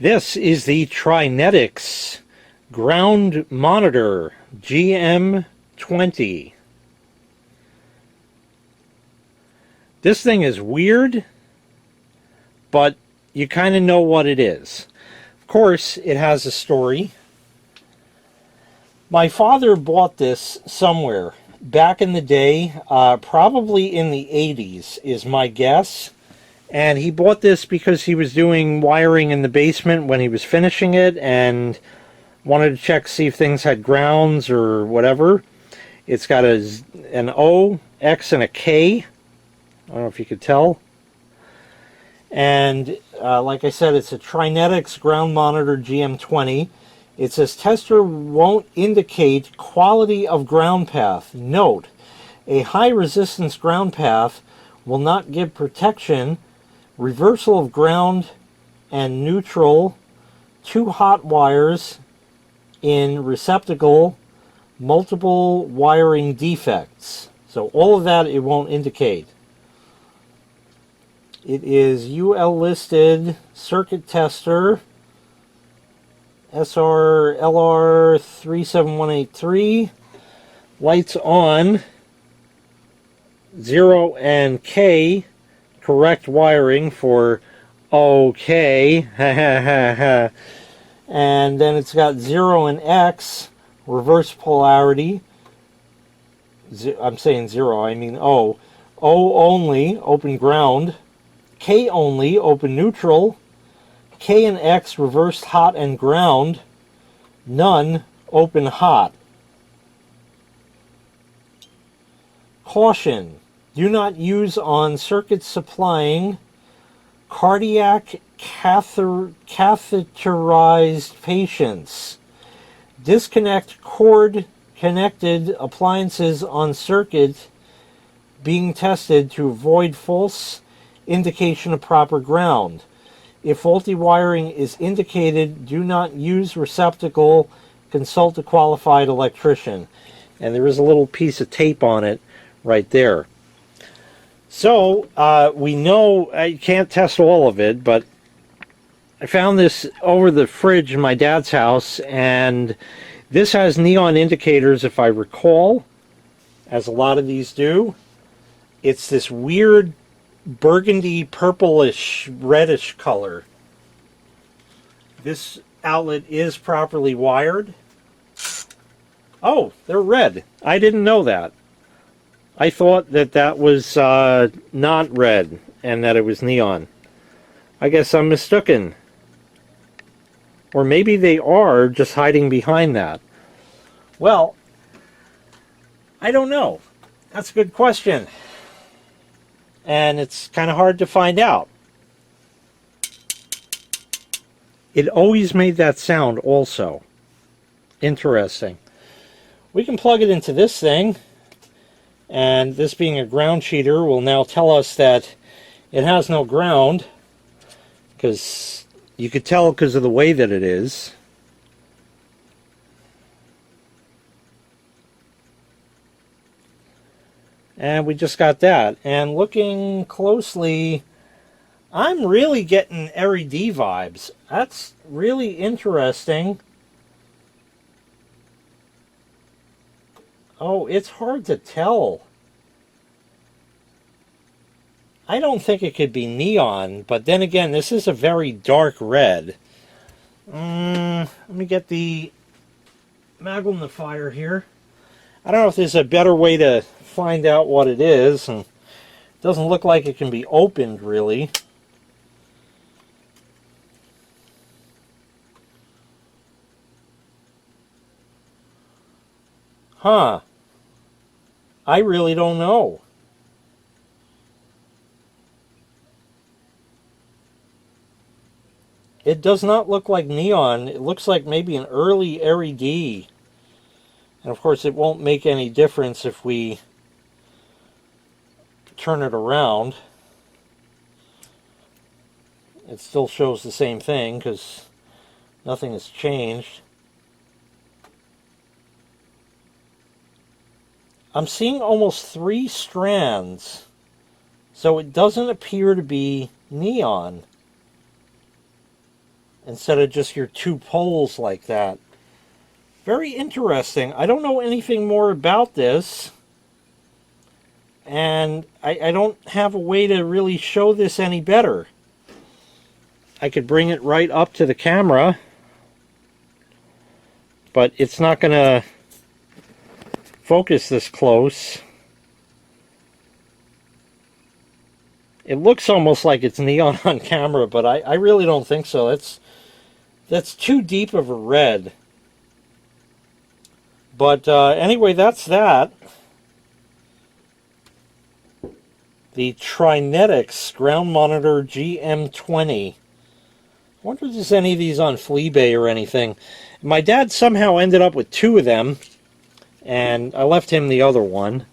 This is the TRINETICS ground monitor GM-20. This thing is weird, but you kind of know what it is. Of course, it has a story. My father bought this somewhere back in the day, probably in the 80s is my guess. And he bought this because he was doing wiring in the basement when he was finishing it and wanted to check, see if things had grounds or whatever. It's got an O, X, and a K. I don't know if you could tell. And like I said, it's a TRINETICS ground monitor GM-20. It says tester won't indicate quality of ground path. Note, a high resistance ground path will not give protection. Reversal of ground and neutral, 2 hot wires in receptacle, multiple wiring defects. So all of that it won't indicate. It is UL listed circuit tester SR LR37183. Lights on, 0 and K. Correct wiring for OK. And then it's got 0 and X, reverse polarity. I'm saying 0, I mean O. O only, open ground. K only, open neutral. K and X, reversed hot and ground. None, open hot. Caution. Do not use on circuits supplying cardiac catheterized patients. Disconnect cord-connected appliances on circuit being tested to avoid false indication of proper ground. If faulty wiring is indicated, do not use receptacle. Consult a qualified electrician. And there is a little piece of tape on it right there. So, we know, I can't test all of it, but I found this over the fridge in my dad's house, and this has neon indicators, if I recall, as a lot of these do. It's this weird burgundy, purplish, reddish color. This outlet is properly wired. Oh, they're red. I didn't know that. I thought that that was not red and that it was neon. I guess I'm mistaken. Or maybe they are just hiding behind that. Well, I don't know. That's a good question. And it's kind of hard to find out. It always made that sound also. Interesting. We can plug it into this thing. And this being a ground cheater will now tell us that it has no ground, because you could tell because of the way that it is. And we just got that. And looking closely, I'm really getting LED vibes. That's really interesting. Oh, it's hard to tell. I don't think it could be neon, but then again, this is a very dark red. Let me get the magnifier here. I don't know if there's a better way to find out what it is, and it doesn't look like it can be opened, really. Huh. I really don't know. It does not look like neon. It looks like maybe an early LED. And of course it won't make any difference if we turn it around. It still shows the same thing because nothing has changed. I'm seeing almost 3 strands, so it doesn't appear to be neon. instead of just your two poles like that. Very interesting. I don't know anything more about this, and I don't have a way to really show this any better. I could bring it right up to the camera, but it's not going to focus this close. It looks almost like it's neon on camera, but I really don't think so. That's too deep of a red. But anyway, that's that. The TRINETICS ground monitor GM-20. I wonder if there's any of these on Fleabay or anything. My dad somehow ended up with two of them, and I left him the other one.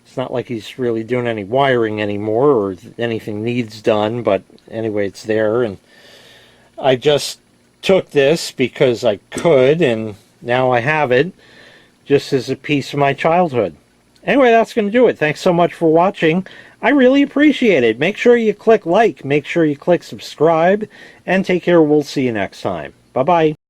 It's not like he's really doing any wiring anymore or anything needs done, but anyway, it's there. And I just took this because I could, and now I have it, just as a piece of my childhood. Anyway, that's going to do it. Thanks so much for watching. I really appreciate it. Make sure you click like, make sure you click subscribe, and take care. We'll see you next time. Bye-bye.